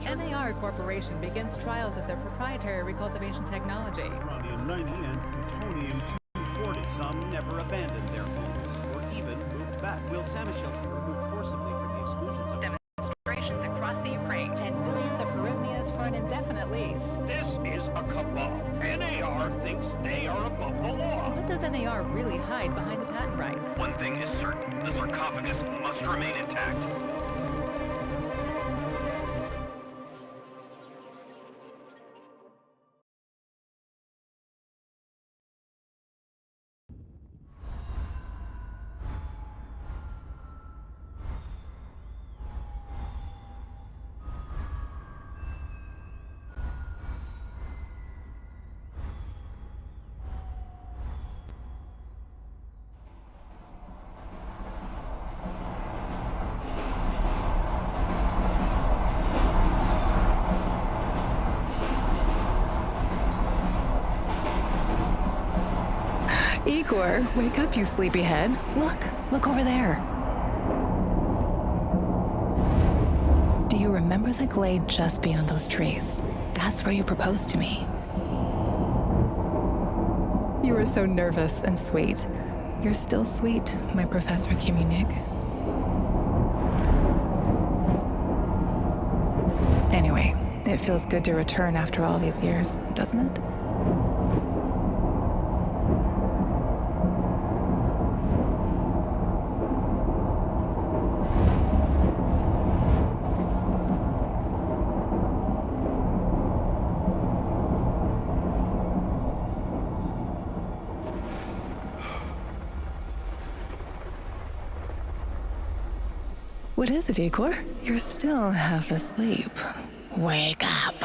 NAR Corporation begins trials of their proprietary recultivation technology. Uranium-90 and plutonium-240. Some never abandoned their homes or even moved back. Will Samashells be removed forcibly from the exclusion zone? Demonstrations across the Ukraine. 10 billions of hryvnias for an indefinite lease. This is a cabal. NAR thinks they are above the law. What does NAR really hide behind the patent rights? One thing is certain, the sarcophagus must remain intact. Igor, wake up, you sleepyhead. Look over there. Do you remember the glade just beyond those trees? That's where you proposed to me. You were so nervous and sweet. You're still sweet, my Professor Khymynuk. Anyway, it feels good to return after all these years, doesn't it? What is it, Igor? You're still half asleep. Wake up.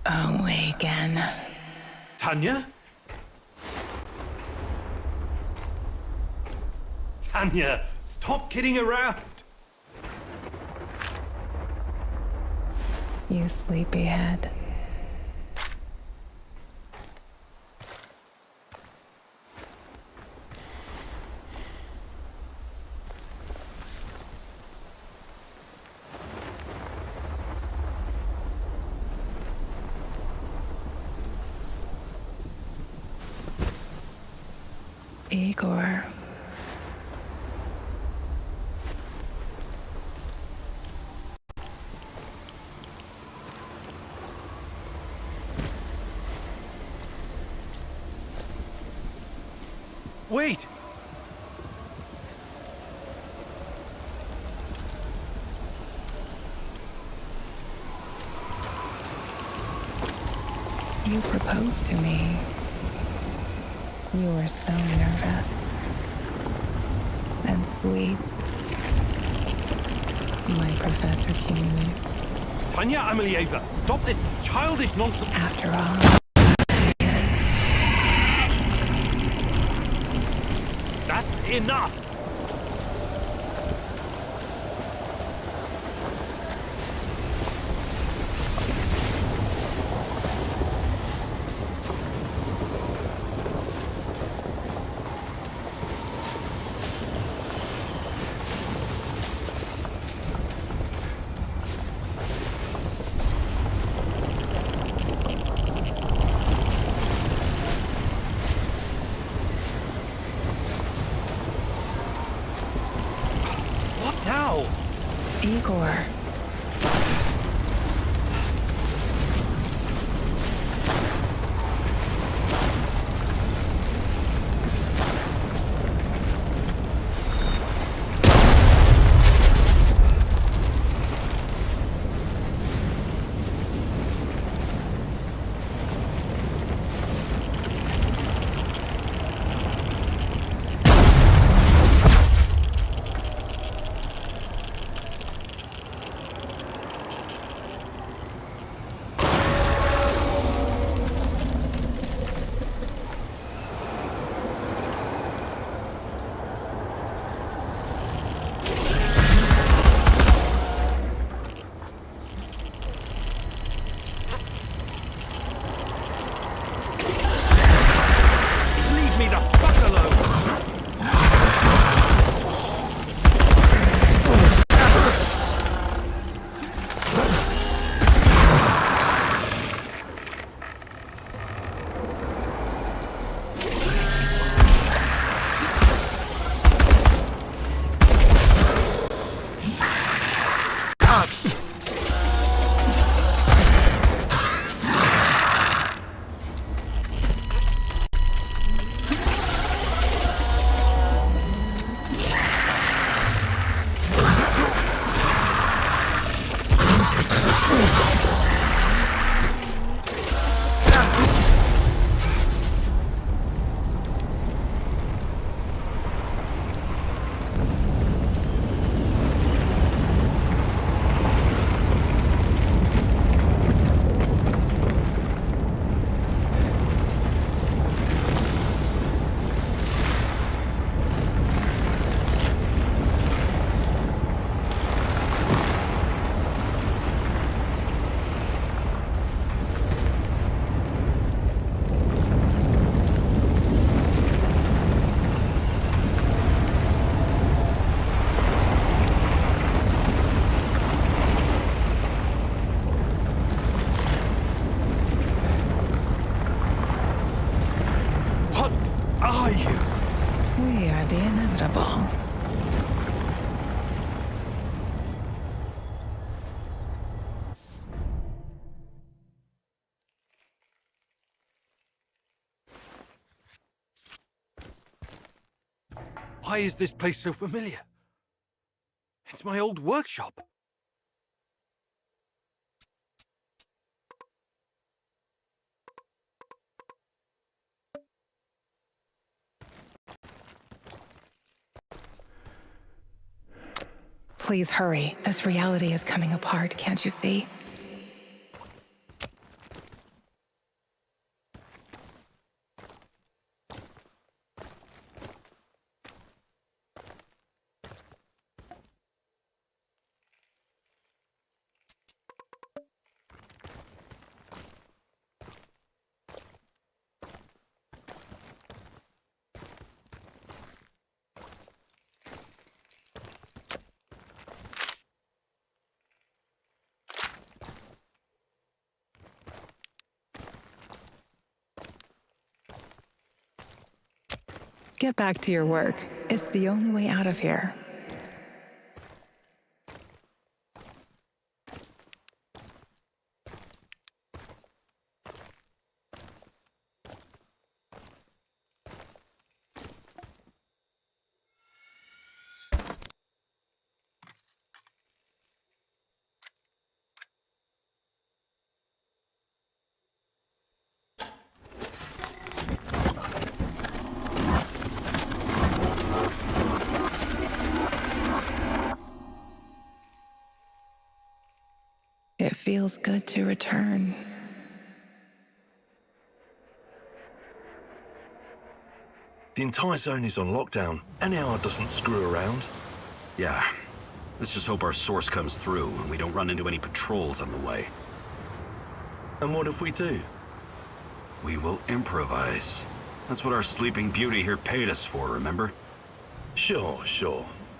Awaken. Tanya? Tanya, stop kidding around. You sleepyhead. Igor. Wait! You proposed to me. You were so nervous and sweet, my Professor Khymynuk. Tanya Amelieva, stop this childish nonsense. After all, That's enough! Igor. are you? We are the inevitable. Why is this place so familiar? It's my old workshop. Please hurry. This reality is coming apart, can't you see? Get back to your work. It's the only way out of here. It feels good to return. The entire zone is on lockdown. NAR doesn't screw around. Yeah. Let's just hope our source comes through and we don't run into any patrols on the way. And what if we do? We will improvise. That's what our Sleeping Beauty here paid us for, remember? Sure.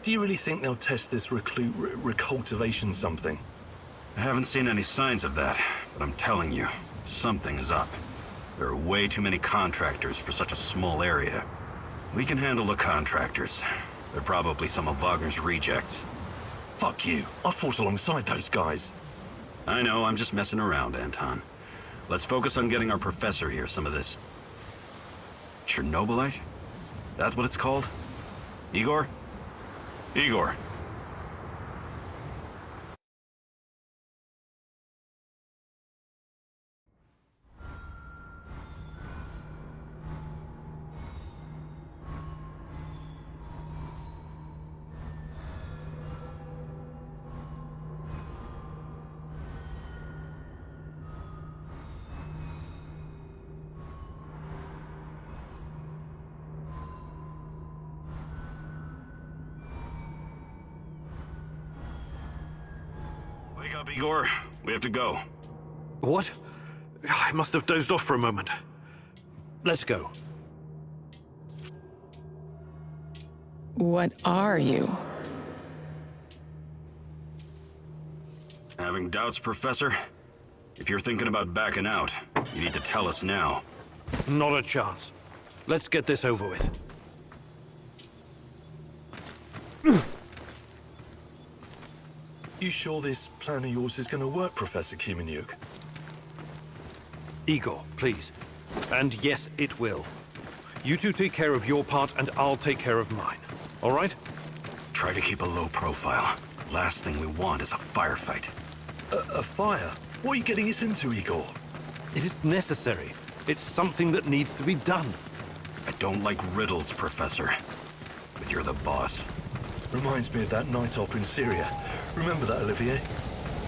Do you really think they'll test this recultivation something? I haven't seen any signs of that, but I'm telling you, something is up. There are way too many contractors for such a small area. We can handle the contractors. They're probably some of Wagner's rejects. Fuck you. I fought alongside those guys. I know, I'm just messing around, Anton. Let's focus on getting our professor here some of this... Chernobylite? That's what it's called? Igor? Igor. Wake up, Igor. We have to go. What? I must have dozed off for a moment. Let's go. What are you? Having doubts, Professor? If you're thinking about backing out, you need to tell us now. Not a chance. Let's get this over with. You sure this plan of yours is going to work, Professor Khymynuk? Igor, please. And yes, it will. You two take care of your part, and I'll take care of mine. All right? Try to keep a low profile. Last thing we want is a firefight. A fire? What are you getting us into, Igor? It is necessary. It's something that needs to be done. I don't like riddles, Professor. But you're the boss. Reminds me of that night op in Syria. Remember that, Olivier?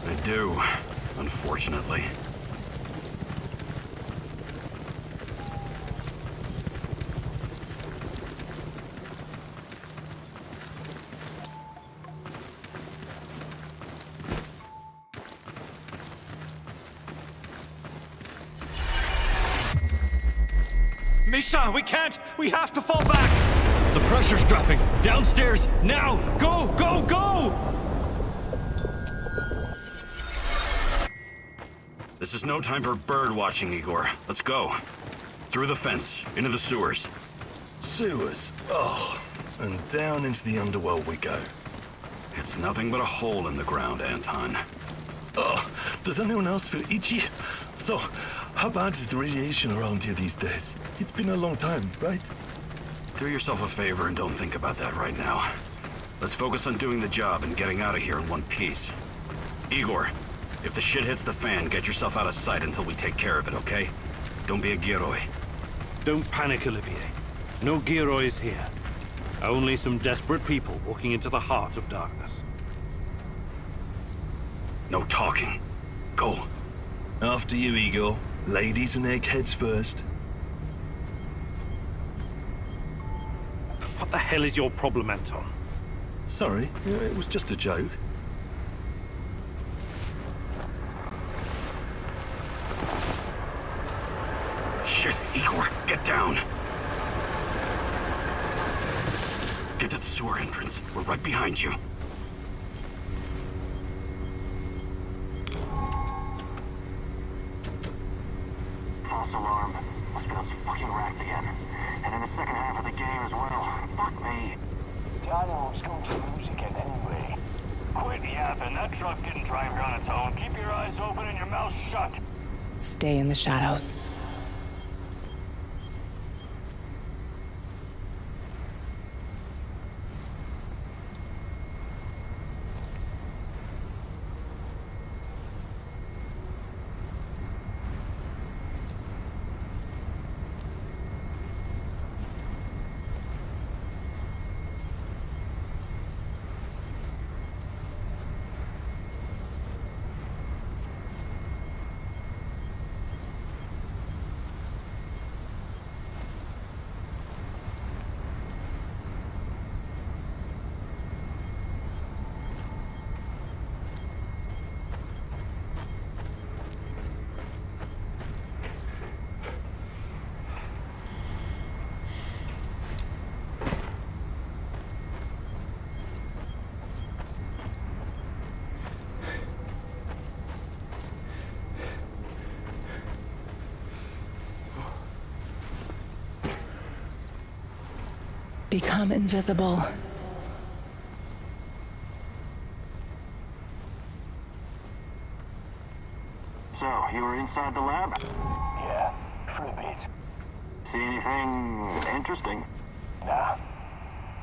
I do, unfortunately. Misha, we can't! We have to fall back! The pressure's dropping. Downstairs, now! Go, go, go! This is no time for bird watching, Igor. Let's go. Through the fence, into the sewers. Sewers. Oh, and down into the underworld we go. It's nothing but a hole in the ground, Anton. Oh, does anyone else feel itchy? So, how bad is the radiation around here these days? It's been a long time, right? Do yourself a favor and don't think about that right now. Let's focus on doing the job and getting out of here in one piece. Igor, if the shit hits the fan, get yourself out of sight until we take care of it, okay? Don't be a Gieroi. Don't panic, Olivier. No Giroids here. Only some desperate people walking into the heart of darkness. No talking. Go. After you, Igor. Ladies and eggheads first. What the hell is your problem, Anton? Sorry, it was just a joke. Shit, Igor, get down. Get to the sewer entrance. We're right behind you. False alarm. Must be those fucking rats again. And in the second half of the game as well. Fuck me. Daniel's going to lose again anyway. Quit yapping. That truck didn't drive here on its own. Keep your eyes open and your mouth shut. Stay in the shadows. Become invisible. So, you were inside the lab? Yeah, for a bit. See anything interesting? Nah.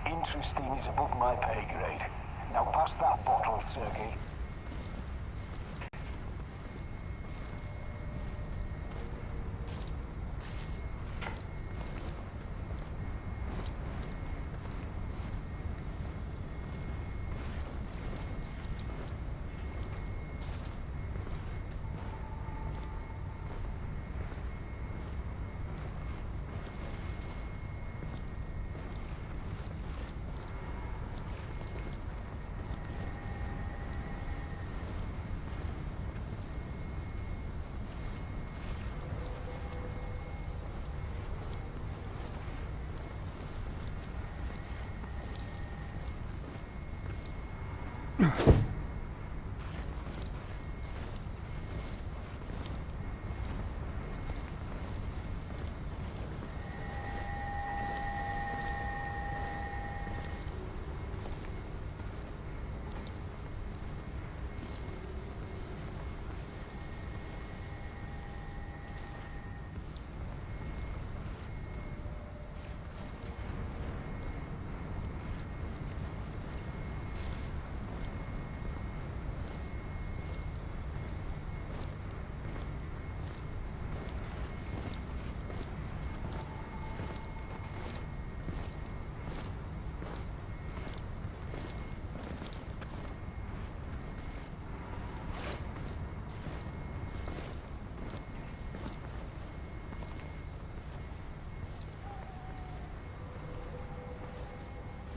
Interesting is above my pay grade. Now pass that bottle, Sergei.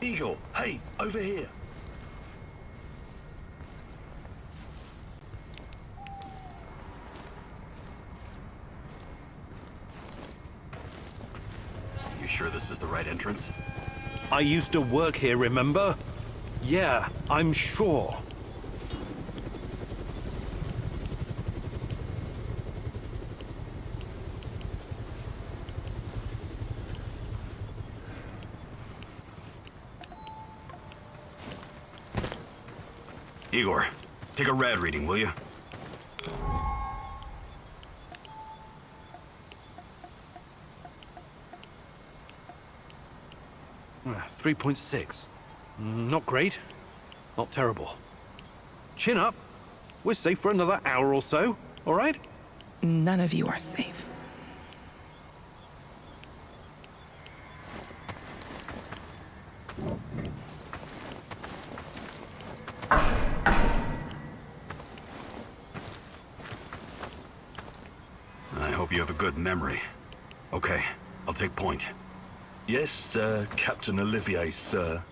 Igor, hey, over here. You sure this is the right entrance? I used to work here, remember? Yeah, I'm sure. Igor, take a rad reading, will you? 3.6. Not great. Not terrible. Chin up. We're safe for another hour or so, all right? None of you are safe. I hope you have a good memory. Okay, I'll take point. Yes, sir, Captain Olivier, sir.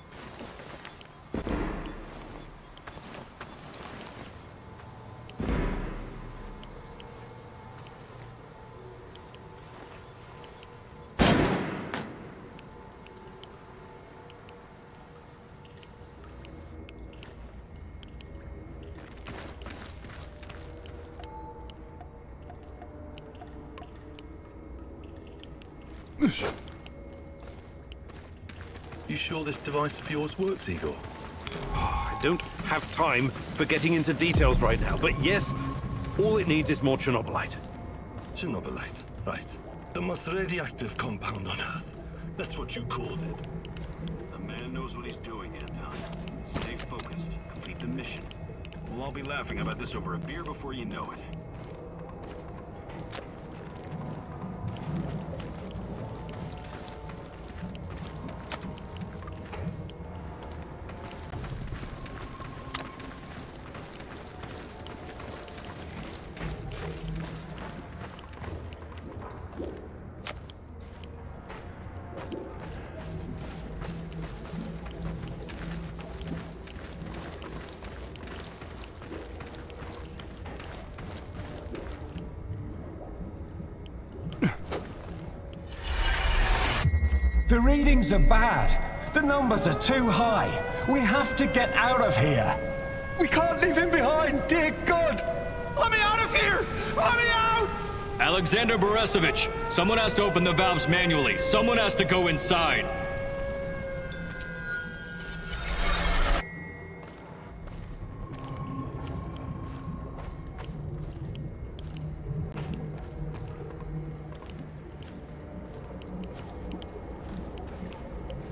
You sure this device of yours works, Igor? I don't have time for getting into details right now, but yes, all it needs is more Chernobylite. Chernobylite, right. The most radioactive compound on Earth. That's what you called it. The man knows what he's doing, Anton. Stay focused. Complete the mission. We'll all be laughing about this over a beer before you know it. The readings are bad. The numbers are too high. We have to get out of here. We can't leave him behind, dear God! Let me out of here! Let me out! Alexander Borisovich, someone has to open the valves manually. Someone has to go inside.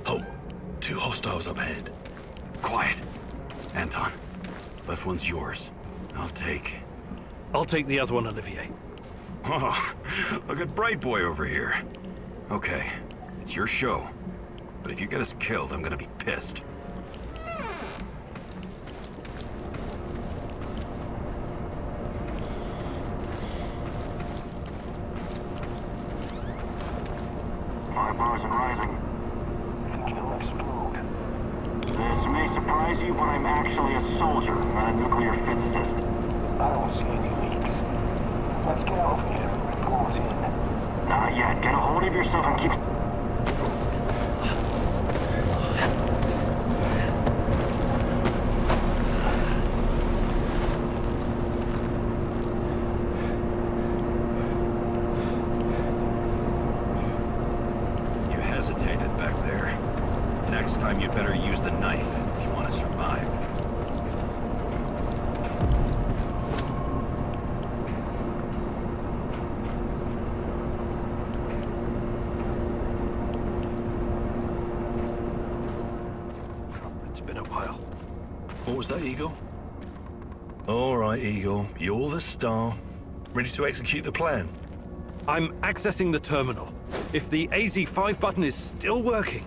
Oh, two hostiles up ahead. Quiet. Anton, left one's yours. I'll take the other one, Olivier. Oh, look at Bright Boy over here. Okay, it's your show. But if you get us killed, I'm gonna be pissed. Fire bars and rising. Think it'll explode. This may surprise you, but I'm actually a soldier, not a nuclear physicist. I don't see any leaks. Let's get out of here and report in. Not yet. Get a hold of yourself and keep... You hesitated back there. Next time you better use the knife if you want to survive. It's been a while. What was that, Igor? All right, Igor. You're the star. Ready to execute the plan? I'm accessing the terminal. If the AZ5 button is still working...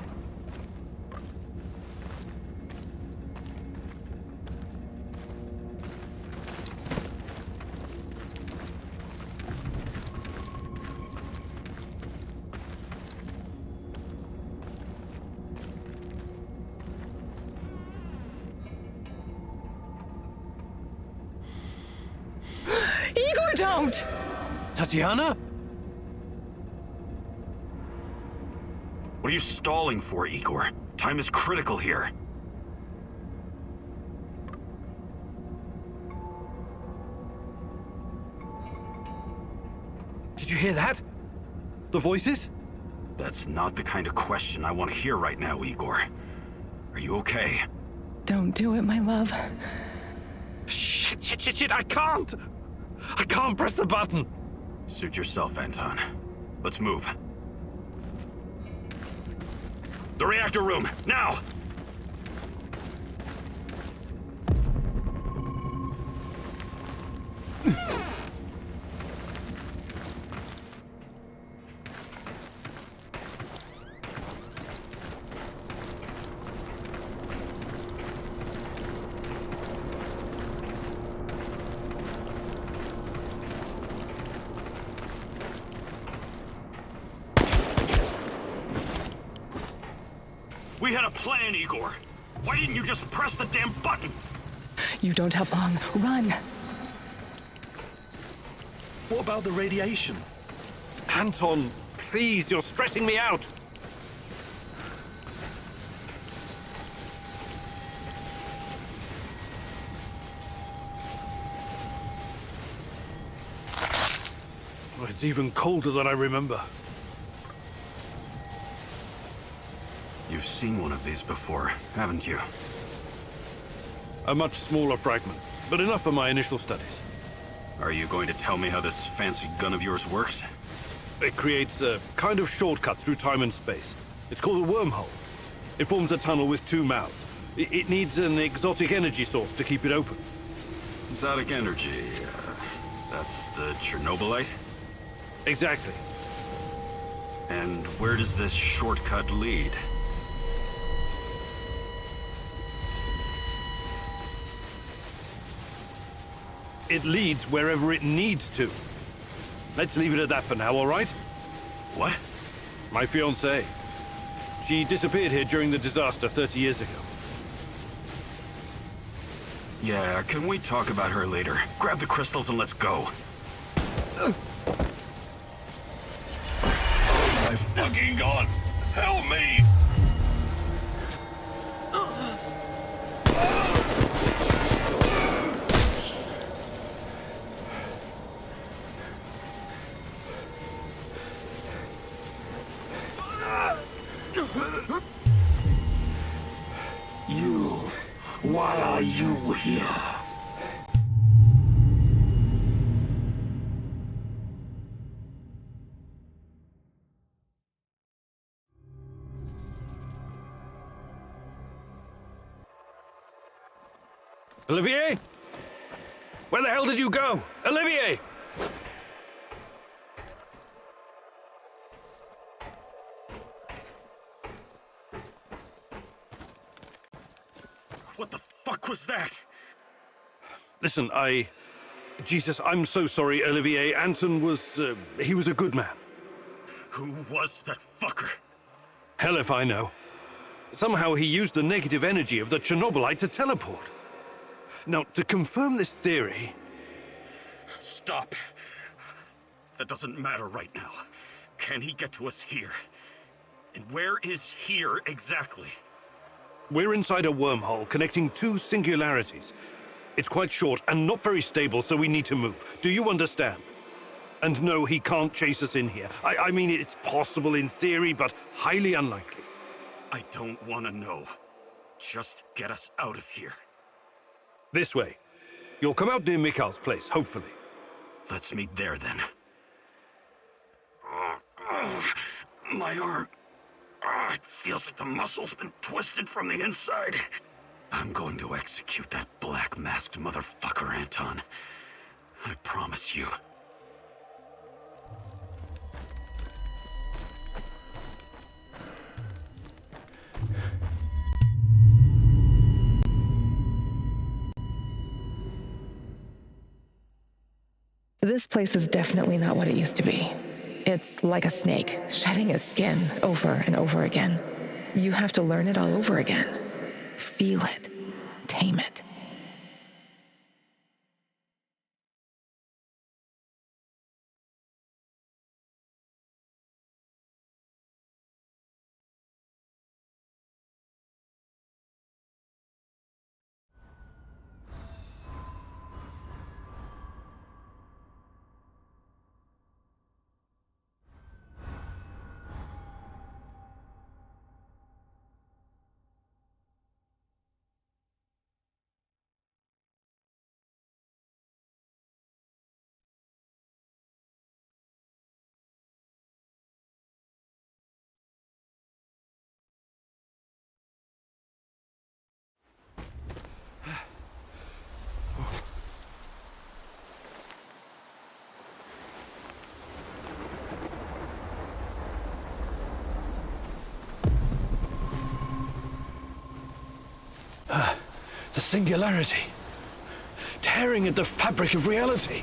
Igor, don't! Tatiana? What are you stalling for, Igor? Time is critical here. Did you hear that? The voices? That's not the kind of question I want to hear right now, Igor. Are you okay? Don't do it, my love. Shit, I can't! I can't press the button! Suit yourself, Anton. Let's move. The reactor room, now! We had a plan, Igor. Why didn't you just press the damn button? You don't have long. Run! What about the radiation? Anton, please, you're stressing me out! Oh, it's even colder than I remember. You've seen one of these before, haven't you? A much smaller fragment, but enough for my initial studies. Are you going to tell me how this fancy gun of yours works? It creates a kind of shortcut through time and space. It's called a wormhole. It forms a tunnel with two mouths. It needs an exotic energy source to keep it open. Exotic energy. That's the Chernobylite? Exactly. And where does this shortcut lead? It leads wherever it needs to. Let's leave it at that for now, all right? What? My fiancée. She disappeared here during the disaster 30 years ago. Yeah, can we talk about her later? Grab the crystals and let's go. My fucking God! Help me! Why are you here? Olivier? Where the hell did you go? Olivier! What the fuck was that? Listen, Jesus, I'm so sorry, Olivier. Anton was, he was a good man. Who was that fucker? Hell if I know. Somehow he used the negative energy of the Chernobylite to teleport. Now, to confirm this theory... Stop. That doesn't matter right now. Can he get to us here? And where is here exactly? We're inside a wormhole connecting two singularities. It's quite short and not very stable, so we need to move. Do you understand? And no, he can't chase us in here. I mean, it's possible in theory, but highly unlikely. I don't want to know. Just get us out of here. This way. You'll come out near Mikal's place, hopefully. Let's meet there, then. My arm. It feels like the muscle's been twisted from the inside. I'm going to execute that black-masked motherfucker, Anton. I promise you. This place is definitely not what it used to be. It's like a snake, shedding its skin over and over again. You have to learn it all over again. Feel it. Tame it. The singularity. Tearing at the fabric of reality.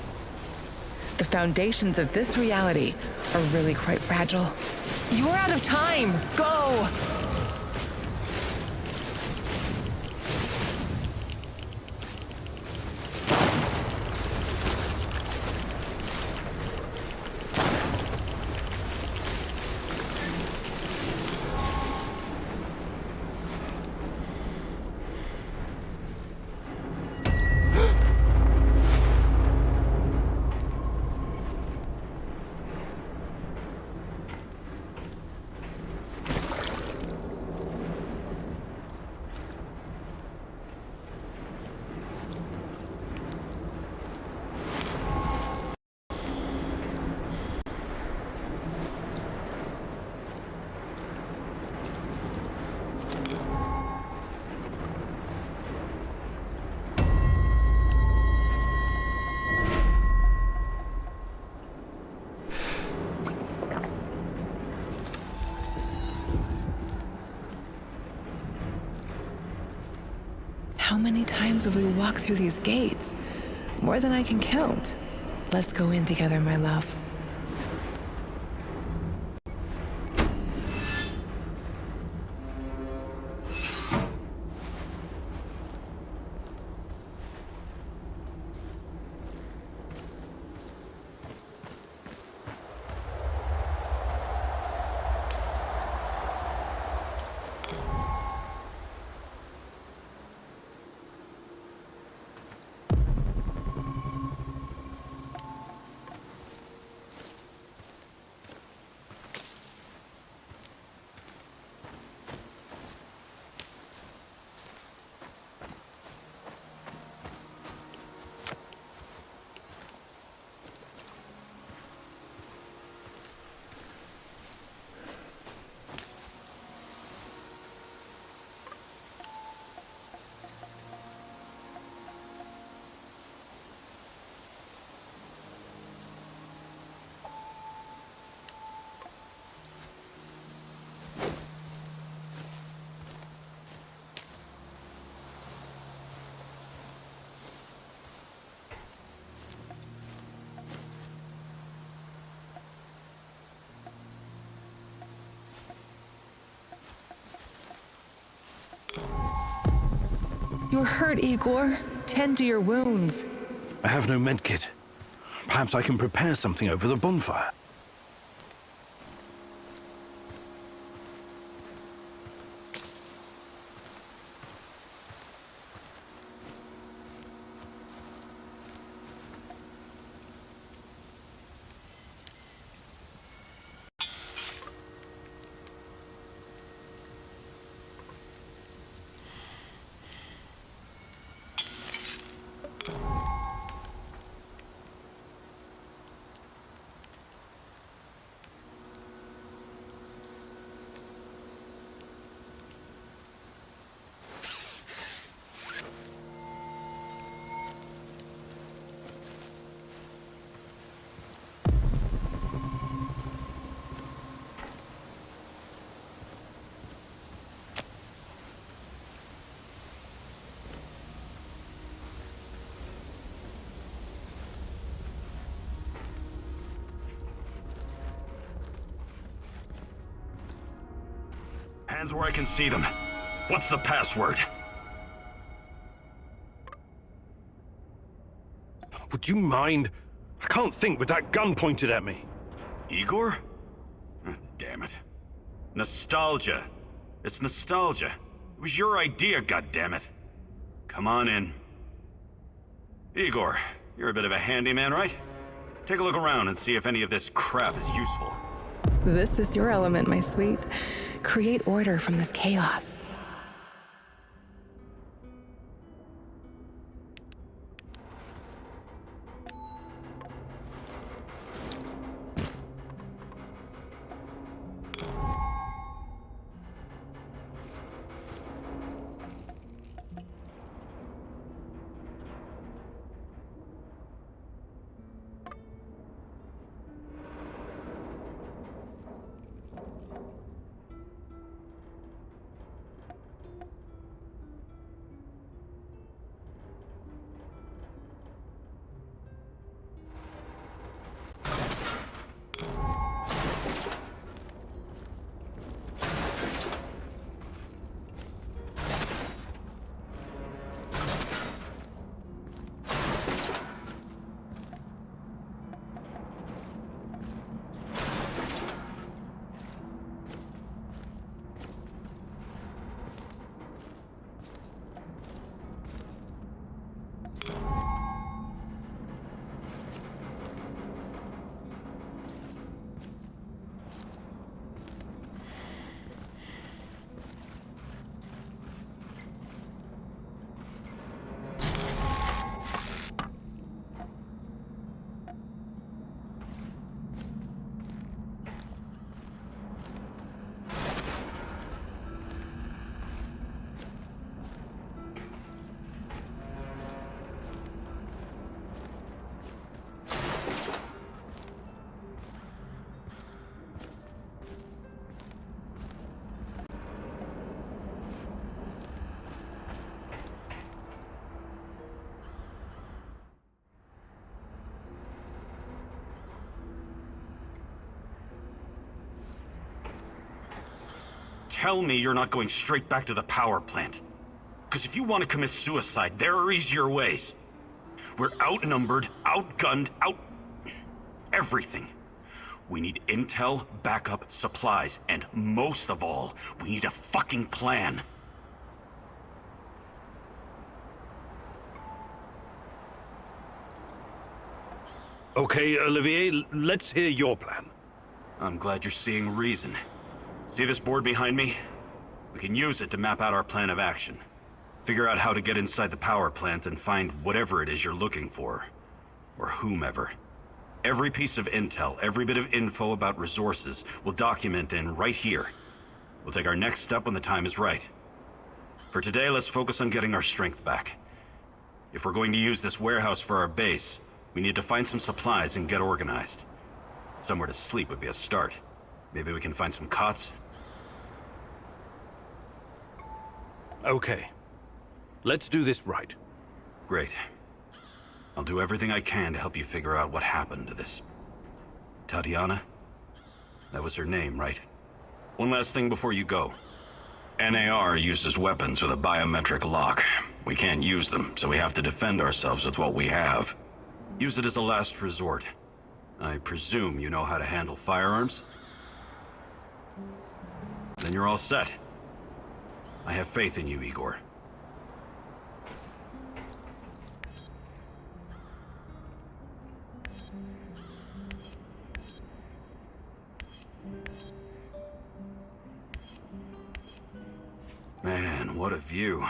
The foundations of this reality are really quite fragile. You're out of time! Go! How many times have we walked through these gates? More than I can count. Let's go in together, my love. You're hurt, Igor. Tend to your wounds. I have no medkit. Perhaps I can prepare something over the bonfire. Hands where I can see them. What's the password? Would you mind? I can't think with that gun pointed at me. Igor? Damn it. Nostalgia. It's nostalgia. It was your idea, goddammit. Come on in. Igor, you're a bit of a handyman, right? Take a look around and see if any of this crap is useful. This is your element, my sweet. Create order from this chaos. tell me you're not going straight back to the power plant. Because if you want to commit suicide, there are easier ways. We're outnumbered, outgunned, everything. We need intel, backup, supplies, and most of all, we need a fucking plan. Okay, Olivier, let's hear your plan. I'm glad you're seeing reason. See this board behind me? We can use it to map out our plan of action. Figure out how to get inside the power plant and find whatever it is you're looking for. Or whomever. Every piece of intel, every bit of info about resources, we'll document in right here. We'll take our next step when the time is right. For today, let's focus on getting our strength back. If we're going to use this warehouse for our base, we need to find some supplies and get organized. Somewhere to sleep would be a start. Maybe we can find some cots? Okay. Let's do this right. Great. I'll do everything I can to help you figure out what happened to this... Tatiana? That was her name, right? One last thing before you go. NAR uses weapons with a biometric lock. We can't use them, so we have to defend ourselves with what we have. Use it as a last resort. I presume you know how to handle firearms? Then you're all set. I have faith in you, Igor. Man, what a view.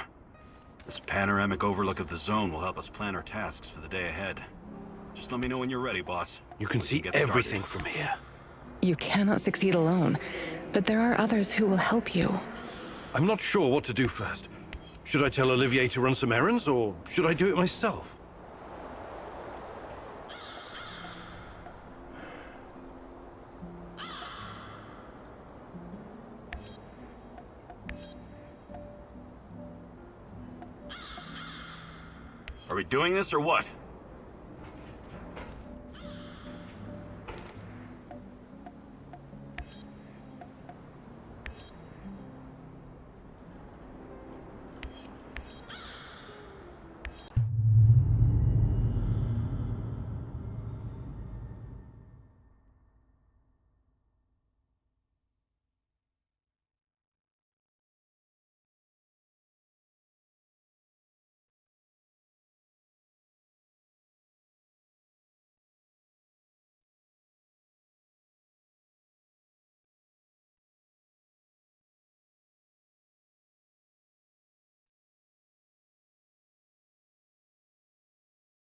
This panoramic overlook of the zone will help us plan our tasks for the day ahead. Just let me know when you're ready, boss. You can see everything from here. You cannot succeed alone, but there are others who will help you. I'm not sure what to do first. Should I tell Olivier to run some errands, or should I do it myself? Are we doing this or what?